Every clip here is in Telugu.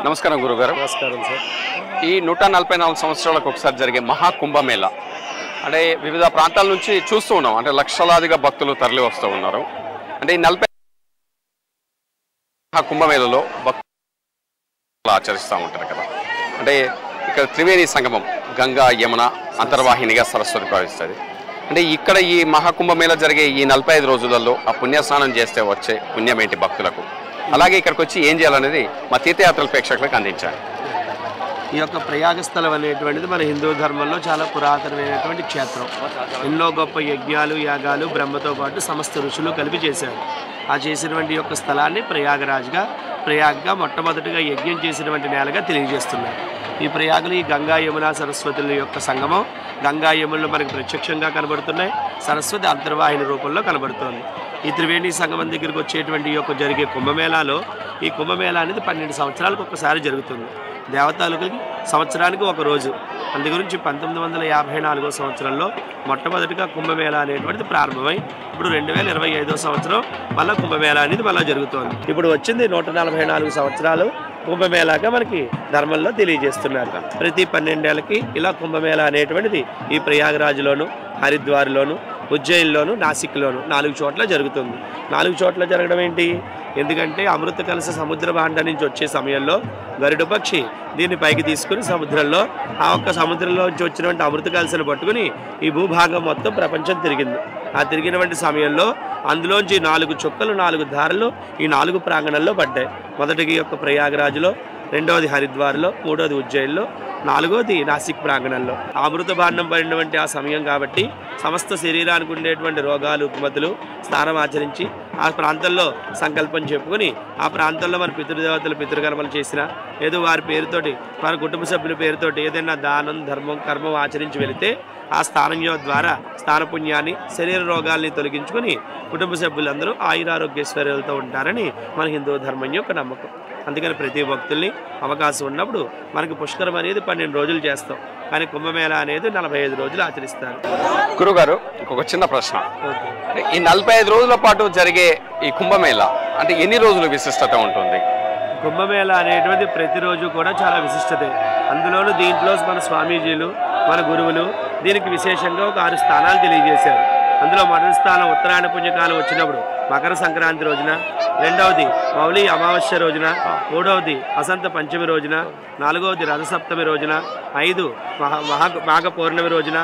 నమస్కారం గురుగారు. నమస్కారం సార్. ఈ 144 సంవత్సరాలకు ఒకసారి జరిగే మహాకుంభమేళ అంటే వివిధ ప్రాంతాల నుంచి చూస్తూ ఉన్నాం. అంటే లక్షలాదిగా భక్తులు తరలి వస్తూ ఉన్నారు. అంటే ఈ 40 కుంభమేళలో భక్తులు ఆచరిస్తూ ఉంటారు కదా. అంటే ఇక్కడ త్రివేణి సంగమం గంగా యమున అంతర్వాహినిగా సరస్వతి ప్రవహిస్తుంది. అంటే ఇక్కడ ఈ మహాకుంభమేళ జరిగే ఈ 45 రోజులలో ఆ పుణ్యస్నానం చేస్తే వచ్చే పుణ్యం ఏంటి భక్తులకు, అలాగే ఇక్కడికి వచ్చి ఏం చేయాలనేది మా తీర్థయాత్రల ప్రేక్షకులకు అందించాలి. ఈ యొక్క ప్రయాగ స్థలం అనేటువంటిది మన హిందూ ధర్మంలో చాలా పురాతనమైనటువంటి క్షేత్రం. ఎన్నో గొప్ప యజ్ఞాలు యాగాలు బ్రహ్మతో పాటు సమస్త ఋషులు కలిపి చేశారు. ఆ చేసినటువంటి యొక్క స్థలాన్ని ప్రయాగ్గా మొట్టమొదటిగా యజ్ఞం చేసినటువంటి నేలగా తెలియజేస్తున్నారు. ఈ ప్రయాగులు ఈ గంగా యమున సరస్వతుల యొక్క సంగమం. గంగా యమునలు మనకు ప్రత్యక్షంగా కనబడుతున్నాయి, సరస్వతి అంతర్వాహిని రూపంలో కనబడుతోంది. ఈ త్రివేణి సంగమం దగ్గరికి వచ్చేటువంటి యొక్క జరిగే కుంభమేళాలో ఈ కుంభమేళా అనేది 12 సంవత్సరాలకు ఒకసారి జరుగుతుంది. దేవతలకి సంవత్సరానికి ఒక రోజు. అందు గురించి 1954 సంవత్సరంలో మొట్టమొదటిగా కుంభమేళా అనేటువంటిది ప్రారంభమై ఇప్పుడు 2025 సంవత్సరం మళ్ళీ కుంభమేళా అనేది మళ్ళీ జరుగుతోంది. ఇప్పుడు వచ్చింది 144 సంవత్సరాలు కుంభమేళాగా మనకి ధర్మంలో తెలియజేస్తున్నారు. ప్రతి 12 ఏళ్ళకి ఇలా కుంభమేళా అనేటువంటిది ఈ ప్రయాగరాజ్లోను, హరిద్వార్లోను, ఉజ్జయిన్లోను, నాసిక్లోను 4 చోట్ల జరుగుతుంది. 4 చోట్ల జరగడం ఏంటి? ఎందుకంటే అమృత కలశ సముద్ర భాండ నుంచి వచ్చే సమయంలో గరుడ పక్షి దీన్ని పైకి తీసుకుని సముద్రంలో ఆ ఒక్క సముద్రంలో నుంచి వచ్చినటువంటి అమృత కలశను పట్టుకుని ఈ భూభాగం మొత్తం ప్రపంచం తిరిగింది. ఆ తిరిగినటువంటి సమయంలో అందులోంచి 4 చుక్కలు 4 ధారలు ఈ 4 ప్రాంగణంలో పడ్డాయి. మొదటికి యొక్క ప్రయాగరాజ్లో, రెండవది హరిద్వార్లో, మూడవది ఉజ్జయిన్లో, 4వది నాసిక్ ప్రాంగణంలో. అమృత భాండం పడినటువంటి ఆ సమయం కాబట్టి సమస్త శరీరానికి ఉండేటువంటి రోగాలు రుగ్మతులు స్నానం ఆచరించి ఆ ప్రాంతంలో సంకల్పం చెప్పుకొని ఆ ప్రాంతంలో మన పితృదేవతలు పితృకర్మలు చేసిన ఏదో వారి పేరుతోటి మన కుటుంబ సభ్యుల పేరుతోటి ఏదైనా దానం ధర్మం కర్మం ఆచరించి వెళితే ఆ స్థానం ద్వారా స్థానపుణ్యాన్ని శరీర రోగాల్ని తొలగించుకొని కుటుంబ సభ్యులందరూ ఆయురారోగ్యేశ్వర్యాలతో ఉంటారని మన హిందూ ధర్మం యొక్క నమ్మకం. అందుకని ప్రతి భక్తుల్ని అవకాశం ఉన్నప్పుడు మనకి పుష్కరం అనేది 12 రోజులు చేస్తాం, కానీ కుంభమేళా అనేది 45 రోజులు ఆచరిస్తారు. గురుగారు, ఇంకొక చిన్న ప్రశ్న. ఈ 45 రోజుల పాటు జరిగే ఈ కుంభమేళా అంటే ఎన్ని రోజులు విశిష్టత ఉంటుంది? కుంభమేళా అనేటువంటి ప్రతిరోజు కూడా చాలా విశిష్టతే. అందులోనూ దీంట్లో మన స్వామీజీలు మన గురువులు దీనికి విశేషంగా ఒక 6 స్థానాలు తెలియజేశారు. అందులో మొదటి స్థానం ఉత్తరాయణ పుణ్యకాలం వచ్చినప్పుడు మకర సంక్రాంతి రోజున, రెండవది మౌళి అమావాస్య రోజున, మూడవది వసంత పంచమి రోజున, 4వది రథసప్తమి రోజున, 5 మాఘ పౌర్ణమి రోజున,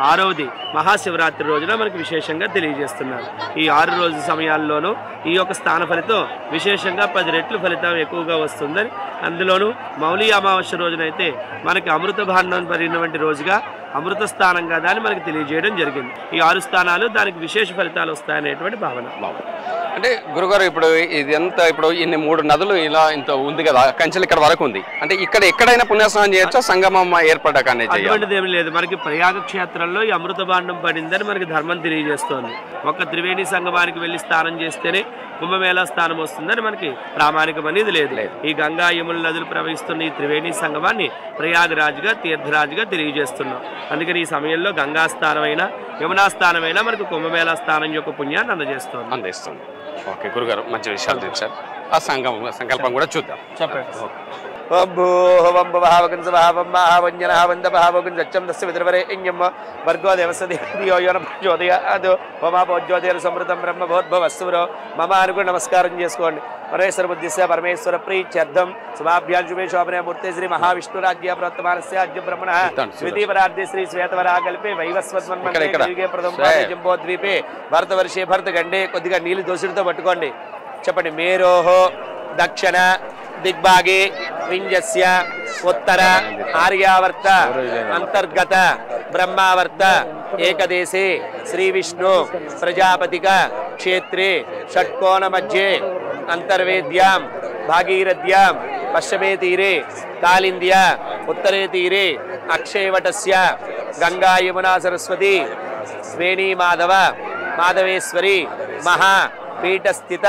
6వది మహాశివరాత్రి రోజున మనకు విశేషంగా తెలియజేస్తున్నారు. ఈ 6 రోజుల సమయాల్లోనూ ఈ యొక్క స్థాన ఫలితం విశేషంగా 10 రెట్లు ఫలితం ఎక్కువగా వస్తుందని, అందులోనూ మౌళి అమావాస్య రోజునైతే మనకి అమృత భాండం పడినటువంటి రోజుగా అమృత స్థానం కదా అని మనకి తెలియజేయడం జరిగింది. ఈ 6 స్థానాలు దానికి విశేష ఫలితాలు వస్తాయనేటువంటి భావన. అంటే గురుగారు, ఇప్పుడు ఇదంతా ఇప్పుడు ఇన్ని 3 నదులు ఇలా ఇంత ఉంది కదా, కంచెలు ఇక్కడ వరకు ఉంది. అంటే ఇక్కడ ఎక్కడైనా పుణ్యస్నానం చేయొచ్చా? సంగమం ఏర్పడ్డాక అటువంటిది ఏమి లేదు. మనకి ప్రయాగ క్షేత్రంలో ఈ అమృత భాండం పడిందని మనకి ధర్మం తెలియజేస్తోంది. ఒక్క త్రివేణి సంగమానికి వెళ్ళి స్నానం చేస్తేనే కుంభమేళా స్థానం వస్తుందని మనకి ప్రామాణికం అనేది లేదు. ఈ గంగా యమున నదులు ప్రవహిస్తున్న ఈ త్రివేణి సంగమాన్ని ప్రయాగరాజ్గా తీర్థరాజ్గా తెలియజేస్తున్నాం. అందుకని ఈ సమయంలో గంగా స్థానమైనా యమునా స్థానమైనా మనకు కుంభమేళా స్థానం యొక్క పుణ్యాన్ని అందిస్తుంది. ఓకే గురుగారు, మంచి విషయాలు తెచ్చారు. ఆ సంకల్పం కూడా చూద్దాం. చెప్పండి. సమృతం బ్రహ్మభోద్భవస్సురో మమ అనుకుని నమస్కారం చేసుకోండి. పరమేశ్వర బుద్ధిస్య పరమేశ్వర ప్రీత్యర్థం శుభాభ్యాం శోభనమూర్తి శ్రీ మహావిష్ణురాజ్య ప్రవర్తమానస్య అద్య బ్రహ్మణ ద్వితీయపరార్ధే శ్రీ శ్వేతవరాకల్పే వైవస్వత్మన్మన్మే జంబోద్వీపే భరతవర్షే భరతగండే. కొద్దిగా నీళ్ళు దోసుడితో పట్టుకోండి. చెప్పండి. మేరోహో దక్షిణ దిగ్భాగే వింజస్య ఉత్తర ఆర్యావర్త అంతర్గత బ్రహ్మావర్త ఏకదేశే శ్రీ విష్ణు ప్రజాపతిక క్షేత్రే షట్కోణ మధ్యే అంతర్వేద్యాం భాగీరథ్యాం పశ్చిమే తీరే కాళింద్యా ఉత్తరే తీరే అక్షయవటస్య గంగా యమునా సరస్వతి శ్రేణీ మాధవ మాధవేశ్వరి మహా పీఠస్థిత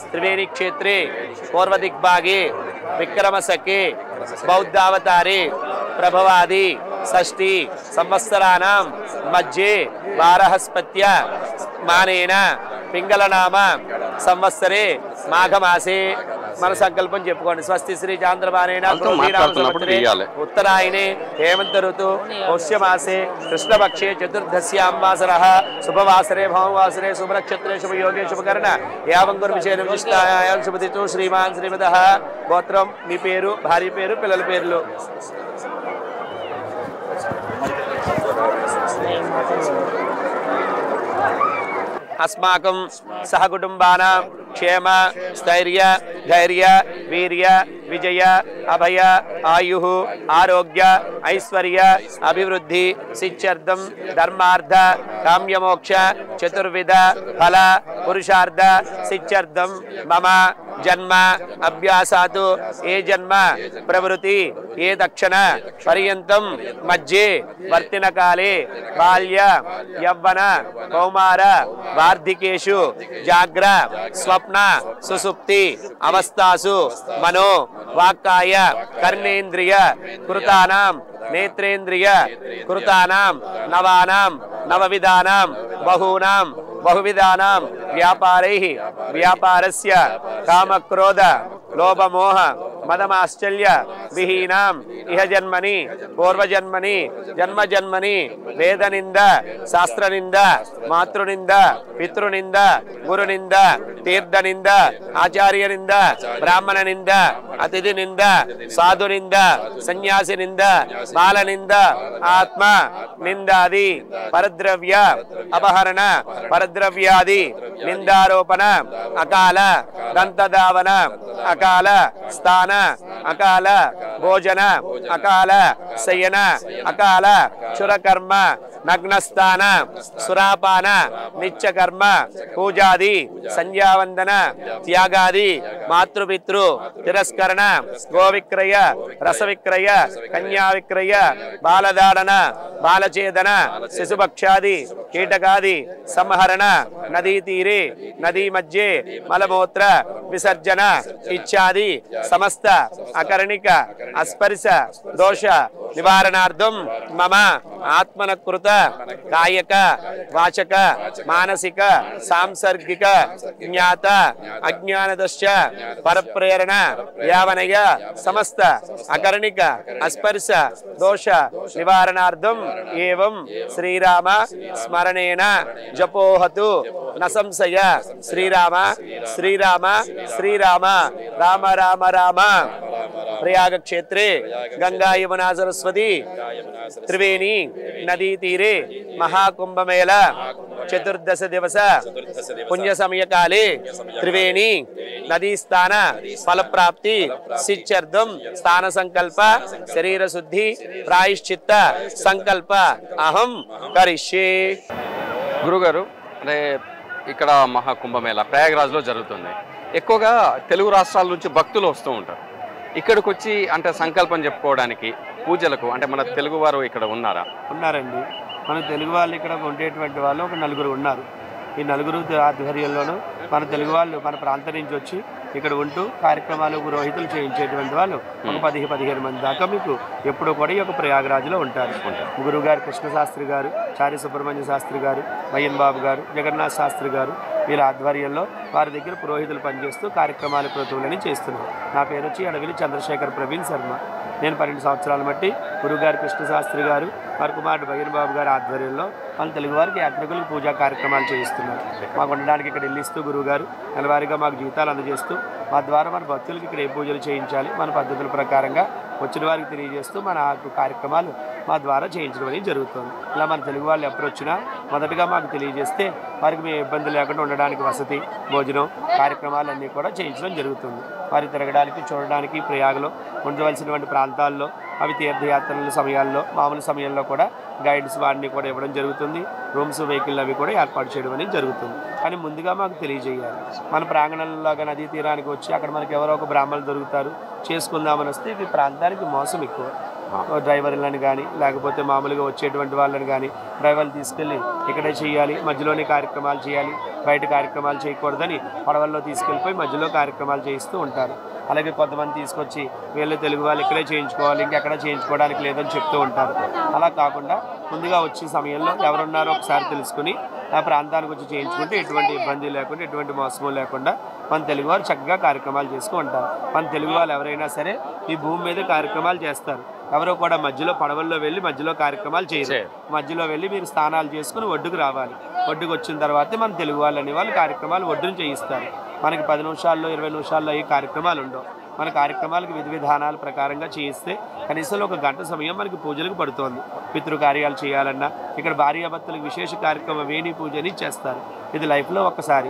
త్రివేణి క్షేత్రే పూర్వదిగ్భాగే విక్రమసకే బౌద్ధావతారే ప్రభవాది షష్ఠి సంవత్సరాణం మధ్యే వారహస్పత్య మానేన పింగళనామ సంవత్సరే మాఘమాసే మన సంకల్పం చెప్పుకోండి. స్వస్తి శ్రీ చాంద్రమానేన ఉత్తరాయణే హేమంత ఋతు పౌష్యమాసే కృష్ణపక్షే చతుర్దశ్యాం వాసరః శుభవాసరే భౌమవాసరే శుభనక్షత్రే శుభయోగే శుభకరణ యావంగుర్విషేణ విశిష్టాయాం శుభతిథో శ్రీమాన్ శ్రీమదః. గోత్రం, మీ పేరు, భార్య పేరు, పిల్లల పేర్లు. अस्माकं सहकुटुम्बानां क्षेम स्थैर्य धैर्य वीर्य विजय अभय आयुः आरोग्य ऐश्वर्य अभिवृद्धि सिद्ध्यर्थं धर्मार्थ काम्यमोक्ष चतुर्विध फल पुरुषार्थ सिद्ध्यर्थं मम जन्म अभ्यासात् ये जन्म प्रवृत्ति ये दक्षिण पर्यन्तं मध्ये वर्तिन काले बाल्य यौवन कौमार वार्धिकेषु जाग्र स्वप्न सुसुप्ति अवस्थासु मनो वाक्काय कर्णेन्द्रिय कृतानां नेत्रेन्द्रिय कृतानां नवानां नवविधानां बहूनां बहुविधानां व्यापारैः व्यापारस्य कामक्रोध लोभमोह मदमाश्चर्य विहीनां इह जन्मनि पूर्वजन्मनि जन्मजन्मनि वेदनिंद शास्त्रनिंद मातृनिंद पितृनिंद गुरुनिंद तीर्थनिंद आचार्यनिंद ब्राह्मणनिंद अतिथिनिंद साधुनिंद सन्यासिनिंद बालनिंद आत्म निंदादि परद्रव्य अपहरण परद्रव्यादि निंदारोपण अकाल दंतधावन अकाल स्थान अकाल भोजन अकाल शयन अकाल क्षुरकर्म नग्नस्थान सुरापान नित्यकर्म पूजादि संध्यावंदन त्यागादि मातृपितृ तिरस्करण गोविक्रय रसविक्रय कन्या विक्रय बालदाडन बालचेदन शिशुभक्षादि कीटकादि संहरण नदी तीरे नदी मध्ये मलमूत्र विसर्जन इत्यादि समस्त अकर्णिक अस्पर्श दोष निवारणार्थं मम आत्मनकृत कायक वाचक मानसिक सांसर्गिक ज्ञात अज्ञानदश्च परप्रेरण यावनय समस्त अकर्णिक अस्पर्श दोष निवारणार्थं एवं श्रीराम स्मरणेन जपोहतु न संशय श्रीराम श्रीराम श्रीराम राम राम राम. प्रयाग क्षेत्रे गंगा यमुना सरस्वती त्रिवेणी नदी तीरे महाकुंभ मेला चतुर्दश दिवस पुण्य समय काले त्रिवेणी नदी स्थान फल प्राप्ति सिद्ध्यर्थं स्थान संकल्प शरीर शुद्धि प्रायश्चित्त संकल्प अहम करिष्ये. గురుగారు, అంటే ఇక్కడ మహాకుంభమేళ ప్రయాగరాజ్లో జరుగుతుంది. ఎక్కువగా తెలుగు రాష్ట్రాల నుంచి భక్తులు వస్తూ ఉంటారు. ఇక్కడికి వచ్చి అంటే సంకల్పం చెప్పుకోవడానికి పూజలకు అంటే మన తెలుగు వారు ఇక్కడ ఉన్నారా? ఉన్నారండి. మన తెలుగు వాళ్ళు ఇక్కడ ఉండేటువంటి వాళ్ళు ఒక నలుగురు ఉన్నారు. ఈ నలుగురు ఆధ్వర్యంలోనూ మన తెలుగు వాళ్ళు మన ప్రాంతం నుంచి వచ్చి ఇక్కడ ఉంటూ కార్యక్రమాలు పురోహితులు చేయించేటువంటి వాళ్ళు ఒక 10-15 మంది దాకా మీకు ఎప్పుడూ కూడా ఈ యొక్క ప్రయాగరాజులో ఉంటారు. గురువుగారు కృష్ణశాస్త్రి గారు, చారి సుబ్రహ్మణ్య శాస్త్రి గారు, మయ్యన్ బాబు గారు, జగన్నాథ్ శాస్త్రి గారు వీళ్ళ ఆధ్వర్యంలో వారి దగ్గర పురోహితులు పనిచేస్తూ కార్యక్రమాల క్రతువులని చేస్తున్నారు. నా పేరు వచ్చి అడవిలి చంద్రశేఖర్ ప్రవీణ్ శర్మ. నేను 12 సంవత్సరాల బట్టి గురువుగారు కృష్ణశాస్త్రి గారు, వారి కుమారుడు మయ్యన్ బాబు గారి ఆధ్వర్యంలో మన తెలుగు వారికి యాత్రికులకు పూజా కార్యక్రమాలు చేయిస్తున్నారు. మాకు ఉండడానికి ఇక్కడ ఇల్లిస్తూ గురువుగారు నెలవారీగా మాకు జీతాలు అందజేస్తూ మా ద్వారా మన భక్తులకి ఇక్కడ ఏ పూజలు చేయించాలి మన పద్ధతుల ప్రకారంగా వచ్చిన వారికి తెలియజేస్తూ మన కార్యక్రమాలు మా ద్వారా చేయించడం అనేది జరుగుతుంది. ఇలా మన తెలుగు వాళ్ళు ఎప్పుడు వచ్చినా మొదటగా మాకు తెలియజేస్తే వారికి మేము ఇబ్బంది లేకుండా ఉండడానికి వసతి, భోజనం కార్యక్రమాలన్నీ కూడా చేయించడం జరుగుతుంది. వారి తిరగడానికి, చూడడానికి ప్రయాగలో ఉండవలసినటువంటి ప్రాంతాల్లో అవి తీర్థయాత్రల సమయాల్లో మామూలు సమయంలో కూడా గైడ్స్ వారిని కూడా ఇవ్వడం జరుగుతుంది. రూమ్స్, వెహికల్ అవి కూడా ఏర్పాటు చేయడం అనేది జరుగుతుంది. కానీ ముందుగా మాకు తెలియజేయాలి. మన ప్రాంగణంలోగా నదీ తీరానికి వచ్చి అక్కడ మనకి ఎవరో ఒక బ్రాహ్మణులు దొరుకుతారు చేసుకుందామని వస్తే ఈ ప్రాంతానికి మోసం ఎక్కువ. డ్రైవర్లను కానీ లేకపోతే మామూలుగా వచ్చేటువంటి వాళ్ళని కానీ డ్రైవర్లు తీసుకెళ్ళి ఇక్కడే చేయాలి, మధ్యలోనే కార్యక్రమాలు చేయాలి, బయట కార్యక్రమాలు చేయకూడదని పడవల్లో తీసుకెళ్ళిపోయి మధ్యలో కార్యక్రమాలు చేయిస్తూ ఉంటారు. అలాగే కొంతమంది తీసుకొచ్చి వీళ్ళు తెలుగు వాళ్ళు ఇక్కడే చేయించుకోవాలి, ఇంకెక్కడ చేయించుకోవడానికి లేదని చెప్తూ ఉంటారు. అలా కాకుండా ముందుగా వచ్చే సమయంలో ఎవరున్నారో ఒకసారి తెలుసుకుని ఆ ప్రాంతానికి వచ్చి చేయించుకుంటే ఎటువంటి ఇబ్బంది లేకుండా ఎటువంటి మోసము లేకుండా మన తెలుగువారు చక్కగా కార్యక్రమాలు చేసుకుని ఉంటారు. మన తెలుగు వాళ్ళు ఎవరైనా సరే ఈ భూమి మీద కార్యక్రమాలు చేస్తారు. ఎవరో కూడా మధ్యలో పడవల్లో వెళ్ళి మధ్యలో కార్యక్రమాలు చేయరు. మధ్యలో వెళ్ళి మీరు స్నానాలు చేసుకుని ఒడ్డుకు రావాలి. ఒడ్డుకు వచ్చిన తర్వాతే మన తెలుగు వాళ్ళు అనేవాళ్ళు కార్యక్రమాలు ఒడ్డును చేయిస్తారు. మనకి 10 నిమిషాల్లో 20 నిమిషాల్లో ఈ కార్యక్రమాలు ఉండవు. మన కార్యక్రమాలకు విధి విధానాల ప్రకారంగా చేయిస్తే కనీసం ఒక గంట సమయం మనకి పూజలకు పడుతోంది. పితృకార్యాలు చేయాలన్నా ఇక్కడ భార్యాభర్తలకు విశేష కార్యక్రమం వేణి పూజ అని చేస్తారు. ఇది లైఫ్లో ఒక్కసారి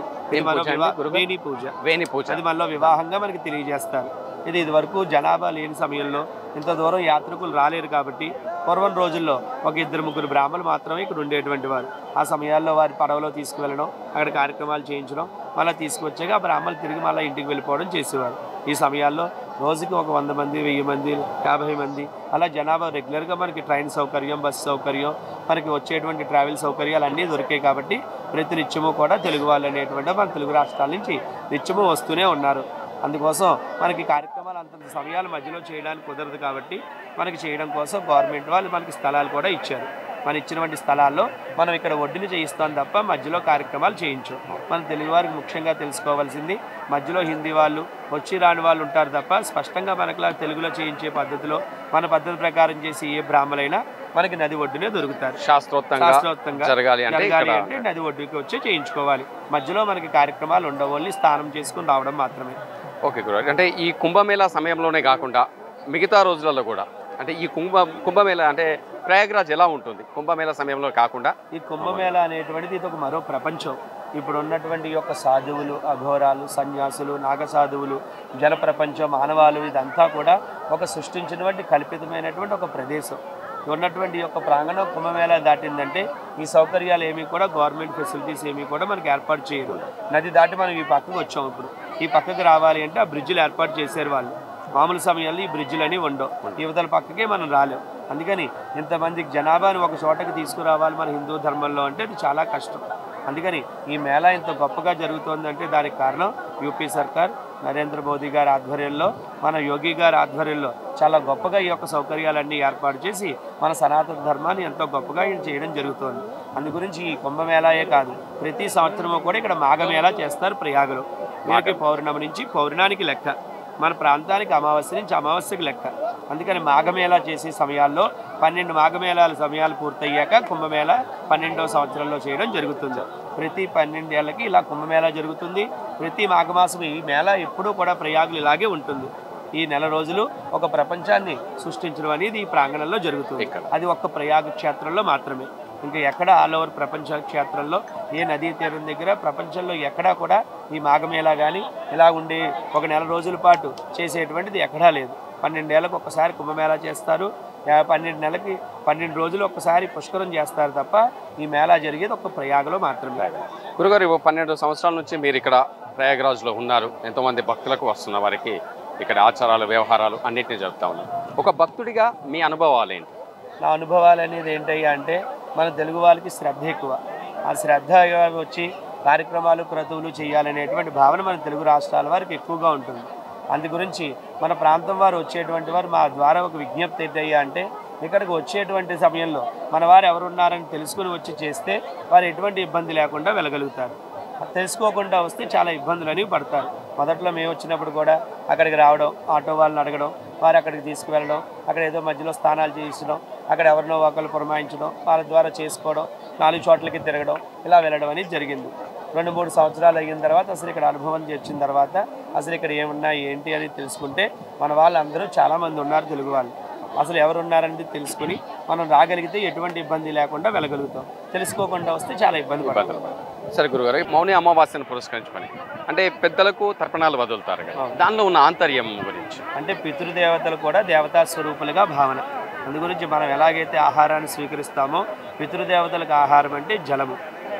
వేణి పూజ, అది మనలో వివాహంగా మనకి తెలియజేస్తారు. ఇది వరకు జనాభా లేని సమయంలో ఇంత దూరం యాత్రికులు రాలేరు కాబట్టి పూర్వం రోజుల్లో ఒక 2-3 బ్రాహ్మణులు మాత్రమే ఇక్కడ ఉండేటువంటి వారు. ఆ సమయాల్లో వారి పడవలో తీసుకువెళ్ళడం, అక్కడ కార్యక్రమాలు చేయించడం, మళ్ళీ తీసుకొచ్చాక ఆ బ్రాహ్మణులు తిరిగి మళ్ళీ ఇంటికి వెళ్ళిపోవడం చేసేవారు. ఈ సమయాల్లో రోజుకి ఒక 100 మంది, 1000 మంది, 50 మంది అలా జనాభా రెగ్యులర్గా మనకి ట్రైన్ సౌకర్యం, బస్సు సౌకర్యం, మనకి వచ్చేటువంటి ట్రావెల్ సౌకర్యాలు అన్నీ దొరికాయి కాబట్టి ప్రతి నిత్యము కూడా తెలుగు వాళ్ళు అనేటువంటి మన తెలుగు రాష్ట్రాల నుంచి నిత్యము వస్తూనే ఉన్నారు. అందుకోసం మనకి కార్యక్రమాలు అంతంత సమయాల మధ్యలో చేయడానికి కుదరదు కాబట్టి మనకి చేయడం కోసం గవర్నమెంట్ వాళ్ళు మనకి స్థలాలు కూడా ఇచ్చారు. మన ఇచ్చినటువంటి స్థలాల్లో మనం ఇక్కడ ఒడ్డుని చేయిస్తాం తప్ప మధ్యలో కార్యక్రమాలు చేయించాం. మన తెలుగు వారికి ముఖ్యంగా తెలుసుకోవాల్సింది మధ్యలో హిందీ వాళ్ళు వచ్చి రాని వాళ్ళు ఉంటారు తప్ప స్పష్టంగా మనకులా తెలుగులో చేయించే పద్ధతిలో మన పద్ధతి ప్రకారం చేసి ఏ బ్రాహ్మలైనా మనకి నది ఒడ్డునే దొరుకుతారు. శాస్త్రోక్తంగా జరగాలి అంటే నది ఒడ్డుకి వచ్చి చేయించుకోవాలి. మధ్యలో మనకి కార్యక్రమాలు ఉండవు, ఓన్లీ స్నానం చేసుకుని రావడం మాత్రమే. ఓకే గురుగారు, అంటే ఈ కుంభమేళా సమయంలోనే కాకుండా మిగతా రోజులలో కూడా అంటే ఈ కుంభమేళా అంటే ప్రయాగ్రాజ్ ఎలా ఉంటుంది కుంభమేళా సమయంలో కాకుండా? ఈ కుంభమేళా అనేటువంటిది ఇది ఒక మరో ప్రపంచం. ఇప్పుడు ఉన్నటువంటి యొక్క సాధువులు, అఘోరాలు, సన్యాసులు, నాగసాధువులు, జల ప్రపంచం, మానవాళి ఇదంతా కూడా ఒక సృష్టించినటువంటి కల్పితమైనటువంటి ఒక ప్రదేశం. ఉన్నటువంటి యొక్క ప్రాంగణం కుంభమేళా దాటిందంటే ఈ సౌకర్యాలు ఏమీ కూడా గవర్నమెంట్ ఫెసిలిటీస్ ఏమీ కూడా మనకి ఏర్పాటు చేయరు. నది దాటి మనం ఈ పక్కకు వచ్చాం. ఇప్పుడు ఈ పక్కకు రావాలి అంటే ఆ బ్రిడ్జిలు ఏర్పాటు చేశారు వాళ్ళు. మామూలు సమయాల్లో ఈ బ్రిడ్జిలని ఉండవు, యువతల పక్కకే మనం రాలేం. అందుకని ఇంతమందికి జనాభాని ఒక చోటకి తీసుకురావాలి మన హిందూ ధర్మంలో అంటే అది చాలా కష్టం. అందుకని ఈ మేళా ఇంత గొప్పగా జరుగుతోందంటే దానికి కారణం యూపీ సర్కార్ నరేంద్ర మోదీ గారి ఆధ్వర్యంలో, మన యోగి గారి ఆధ్వర్యంలో చాలా గొప్పగా ఈ యొక్క సౌకర్యాలన్నీ ఏర్పాటు చేసి మన సనాతన ధర్మాన్ని ఎంతో గొప్పగా చేయడం జరుగుతోంది. అందు గురించి ఈ కుంభమేళాయే కాదు, ప్రతి సంవత్సరము కూడా ఇక్కడ మాఘమేళా చేస్తారు ప్రయాగలో. వీరికి పౌర్ణమి నుంచి పౌర్ణానికి లెక్క, మన ప్రాంతానికి అమావాస్య నుంచి అమావాస్యకి లెక్క. అందుకని మాఘమేళా చేసే సమయాల్లో 12 మాఘమేళాల సమయాలు పూర్తయ్యాక కుంభమేళా 12వ సంవత్సరంలో చేయడం జరుగుతుంది. ప్రతి 12 ఏళ్ళకి ఇలా కుంభమేళా జరుగుతుంది. ప్రతి మాఘమాసం ఈ మేళా ఎప్పుడూ కూడా ప్రయాగులు ఇలాగే ఉంటుంది. ఈ నెల రోజులు ఒక ప్రపంచాన్ని సృష్టించడం అనేది ఈ ప్రాంగణంలో జరుగుతుంది. అది ఒక్క ప్రయాగ క్షేత్రంలో మాత్రమే. ఇంకా ఎక్కడ ఆల్ ఓవర్ ప్రపంచ క్షేత్రంలో ఏ నదీ తీరం దగ్గర ప్రపంచంలో ఎక్కడా కూడా ఈ మాఘమేళా కానీ ఇలా ఉండే ఒక నెల రోజుల పాటు చేసేటువంటిది ఎక్కడా లేదు. 12 ఏళ్ళకు ఒక్కసారి కుంభమేళా చేస్తారు. 12 నెలలకి 12 రోజులు ఒక్కసారి పుష్కరం చేస్తారు తప్ప ఈ మేళా జరిగేది ఒక ప్రయాగలో మాత్రమే. గురుగారు 12 సంవత్సరాల నుంచి మీరు ఇక్కడ ప్రయాగరాజ్లో ఉన్నారు. ఎంతోమంది భక్తులకు వస్తున్న వారికి ఇక్కడ ఆచారాలు, వ్యవహారాలు అన్నింటినీ జరుపుతా ఉన్నారు. ఒక భక్తుడిగా మీ అనుభవాలు ఏంటి? నా అనుభవాలు అనేది ఏంటయ్యా అంటే మన తెలుగు వాళ్ళకి శ్రద్ధ ఎక్కువ. ఆ శ్రద్ధ వచ్చి కార్యక్రమాలు, క్రతువులు చేయాలనేటువంటి భావన మన తెలుగు రాష్ట్రాల వారికి ఎక్కువగా ఉంటుంది. అందు గురించి మన ప్రాంతం వారు వచ్చేటువంటి వారు మా ద్వారా ఒక విజ్ఞప్తి ఏంటయ్యా అంటే ఇక్కడికి వచ్చేటువంటి సమయంలో మన వారు ఎవరున్నారని తెలుసుకుని వచ్చి చేస్తే వారు ఎటువంటి ఇబ్బంది లేకుండా వెళ్ళగలుగుతారు. తెలుసుకోకుండా వస్తే చాలా ఇబ్బందులు అనేవి పడతారు. మొదట్లో మేము వచ్చినప్పుడు కూడా అక్కడికి రావడం, ఆటో వాళ్ళని అడగడం, వారు అక్కడికి తీసుకువెళ్ళడం, అక్కడ ఏదో మధ్యలో స్నానాలు చేయించడం, అక్కడ ఎవరినో ఒకళ్ళు పురమాయించడం, వాళ్ళ ద్వారా చేసుకోవడం, 4 చోట్లకి తిరగడం, ఇలా వెళ్ళడం అనేది జరిగింది. 2-3 సంవత్సరాలు అయిన తర్వాత అసలు ఇక్కడ అనుభవం వచ్చిన తర్వాత అసలు ఇక్కడ ఏమున్నాయి ఏంటి అని తెలుసుకుంటే మన వాళ్ళందరూ చాలామంది ఉన్నారు తెలుగు వాళ్ళు. అసలు ఎవరు ఉన్నారనేది తెలుసుకుని మనం రాగలిగితే ఎటువంటి ఇబ్బంది లేకుండా వెళ్ళగలుగుతాం. తెలుసుకోకుండా వస్తే చాలా ఇబ్బంది పడతాం. సరే గురుగారు, మౌని అమావాస్యను పురస్కరించుకొని అంటే పెద్దలకు తర్పణాలు వదులుతారు కదా, దానిలో ఉన్న ఆంతర్యం గురించి? అంటే పితృదేవతలు కూడా దేవతా స్వరూపులుగా భావన. అందు గురించి మనం ఎలాగైతే ఆహారాన్ని స్వీకరిస్తామో పితృదేవతలకు ఆహారం అంటే జలము.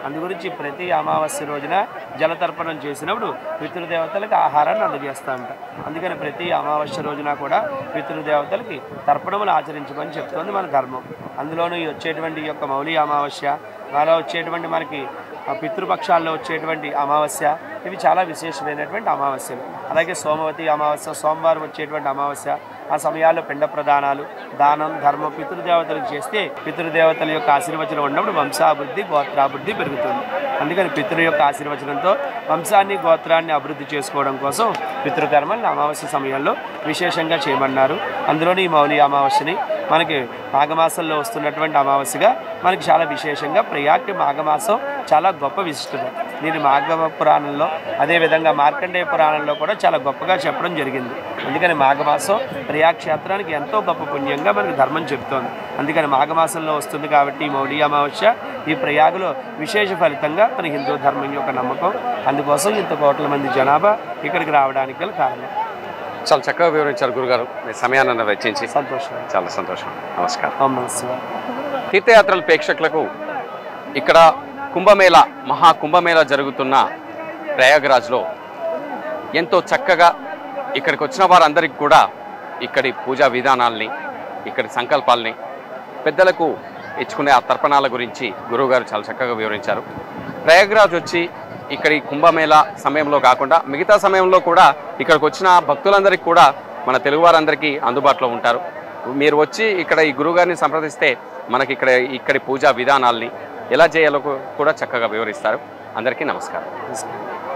అందు గురించి ప్రతి అమావాస్య రోజున జలతర్పణం చేసినప్పుడు పితృదేవతలకు ఆహారాన్ని అందజేస్తూ ఉంటాం. అందుకని ప్రతి అమావాస్య రోజున కూడా పితృదేవతలకి తర్పణములు ఆచరించమని చెప్తోంది మన ధర్మం. అందులోనూ వచ్చేటువంటి యొక్క మౌలి అమావాస్య, అలా వచ్చేటువంటి మనకి పితృపక్షాల్లో వచ్చేటువంటి అమావాస్య, ఇవి చాలా విశేషమైనటువంటి అమావాస్యలు. అలాగే సోమవతి అమావాస్య, సోమవారం వచ్చేటువంటి అమావాస్య, ఆ సమయాల్లో పిండ ప్రదానాలు, దానం, ధర్మం పితృదేవతలకు చేస్తే పితృదేవతల యొక్క ఆశీర్వచనం ఉన్నప్పుడు వంశాభివృద్ధి, గోత్రాభివృద్ధి పెరుగుతుంది. అందుకని పితృ యొక్క ఆశీర్వచనంతో వంశాన్ని, గోత్రాన్ని అభివృద్ధి చేసుకోవడం కోసం పితృకర్మల్ని అమావాస్య సమయంలో విశేషంగా చేయమన్నారు. అందులోని ఈ మౌలి అమావాస్యని మనకి మాఘమాసంలో వస్తున్నటువంటి అమావాస్యగా మనకి చాలా విశేషంగా ప్రయాగ్ మాఘమాసం చాలా గొప్ప విశిష్టత. దీని మాఘ పురాణంలో అదేవిధంగా మార్కండేయ పురాణంలో కూడా చాలా గొప్పగా చెప్పడం జరిగింది. అందుకని మాఘమాసం ప్రయాగ్ క్షేత్రానికి ఎంతో గొప్ప పుణ్యంగా మనకి ధర్మం చెప్తోంది. అందుకని మాఘమాసంలో వస్తుంది కాబట్టి ఈ మౌఢ్య అమావాస్య ఈ ప్రయాగలో విశేష ఫలితంగా మన హిందూ ధర్మం యొక్క నమ్మకం. అందుకోసం ఇంత కోట్ల మంది జనాభా ఇక్కడికి రావడానికి గల కారణం. చాలా చక్కగా వివరించారు గురుగారు, మీ సమయాన్ని వెచ్చించి. సంతోషం, చాలా సంతోషం. నమస్కారం. నమస్కారం. తీర్థయాత్రల ప్రేక్షకులకు ఇక్కడ కుంభమేళా, మహాకుంభమేళా జరుగుతున్న ప్రయాగరాజ్లో ఎంతో చక్కగా ఇక్కడికి వచ్చిన వారందరికీ కూడా ఇక్కడి పూజా విధానాల్ని, ఇక్కడి సంకల్పాలని, పెద్దలకు ఇచ్చుకునే ఆ తర్పణాల గురించి గురువుగారు చాలా చక్కగా వివరించారు. ప్రయాగరాజ్ వచ్చి ఇక్కడి కుంభమేళా సమయంలో కాకుండా మిగతా సమయంలో కూడా ఇక్కడికి వచ్చిన భక్తులందరికీ కూడా మన తెలుగు వారందరికీ అందుబాటులో ఉంటారు. మీరు వచ్చి ఇక్కడ ఈ గురువుగారిని సంప్రదిస్తే మనకి ఇక్కడి పూజా విధానాల్ని ఎలా చేయాలో కూడా చక్కగా వివరిస్తారు. అందరికీ నమస్కారం.